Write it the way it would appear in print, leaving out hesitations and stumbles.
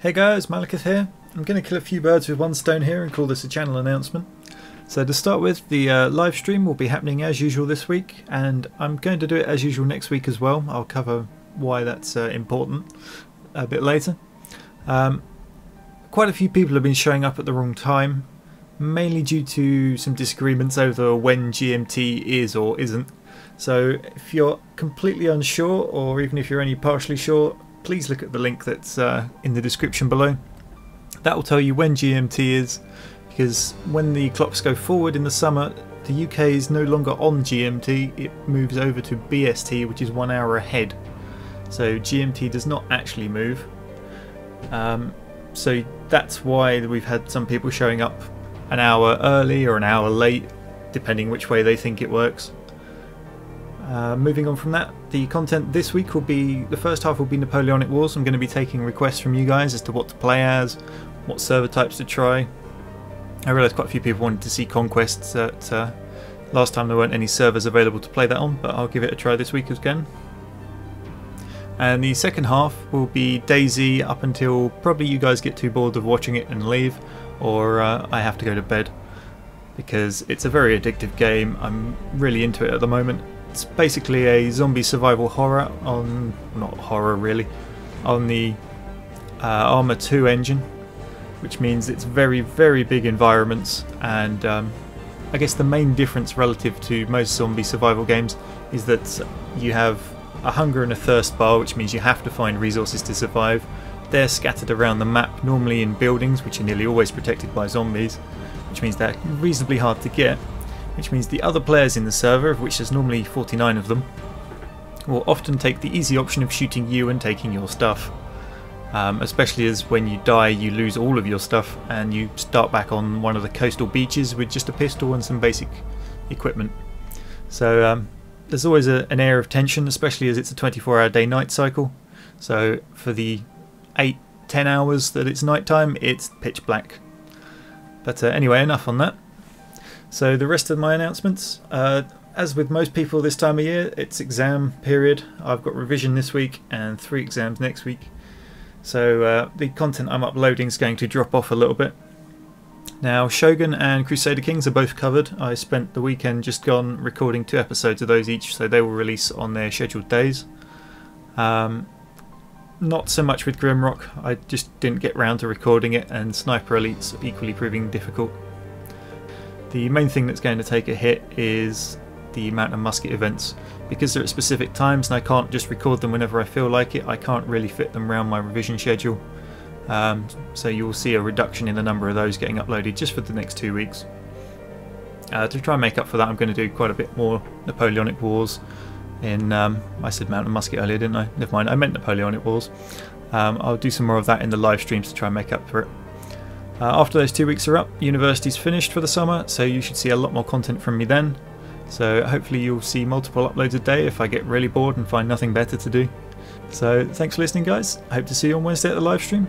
Hey guys, Malakith here. I'm going to kill a few birds with one stone here and call this a channel announcement. So to start with, the live stream will be happening as usual this week, and I'm going to do it as usual next week as well. I'll cover why that's important a bit later. Quite a few people have been showing up at the wrong time, mainly due to some disagreements over when GMT is or isn't. So if you're completely unsure, or even if you're only partially sure, please look at the link that's in the description below. That will tell you when GMT is, because when the clocks go forward in the summer, the UK is no longer on GMT, it moves over to BST, which is 1 hour ahead. So GMT does not actually move. So that's why we've had some people showing up an hour early or an hour late, depending which way they think it works. Moving on from that, the content this week will be, the first half will be Napoleonic Wars. I'm going to be taking requests from you guys as to what to play as, what server types to try. I realised quite a few people wanted to see Conquests. Last time there weren't any servers available to play that on, but I'll give it a try this week again. And the second half will be DayZ up until probably you guys get too bored of watching it and leave, or I have to go to bed, because it's a very addictive game. I'm really into it at the moment. It's basically a zombie survival horror on, not horror really, on the Arma 2 engine, which means it's very, very big environments, and I guess the main difference relative to most zombie survival games is that you have a hunger and a thirst bar, which means you have to find resources to survive. They're scattered around the map, normally in buildings which are nearly always protected by zombies, which means they're reasonably hard to get, which means the other players in the server, of which there's normally 49 of them, will often take the easy option of shooting you and taking your stuff. Especially as when you die you lose all of your stuff and you start back on one of the coastal beaches with just a pistol and some basic equipment. So there's always an air of tension, especially as it's a 24-hour day-night cycle. So for the 8-10 hours that it's night time, it's pitch black. But anyway, enough on that. So the rest of my announcements, as with most people this time of year, it's exam period. I've got revision this week and 3 exams next week. So the content I'm uploading is going to drop off a little bit. Now Shogun and Crusader Kings are both covered. I spent the weekend just gone recording 2 episodes of those each, so they will release on their scheduled days. Not so much with Grimrock, I just didn't get round to recording it, and Sniper Elite's equally proving difficult. The main thing that's going to take a hit is the amount of musket events. Because they're at specific times and I can't just record them whenever I feel like it, I can't really fit them around my revision schedule. So you'll see a reduction in the number of those getting uploaded just for the next 2 weeks. To try and make up for that, I'm going to do quite a bit more Napoleonic Wars in, I said Mountain Musket earlier, didn't I? Never mind, I meant Napoleonic Wars. I'll do some more of that in the live streams to try and make up for it. After those 2 weeks are up, university's finished for the summer, so you should see a lot more content from me then. So hopefully you'll see multiple uploads a day if I get really bored and find nothing better to do. So thanks for listening guys, I hope to see you on Wednesday at the live stream.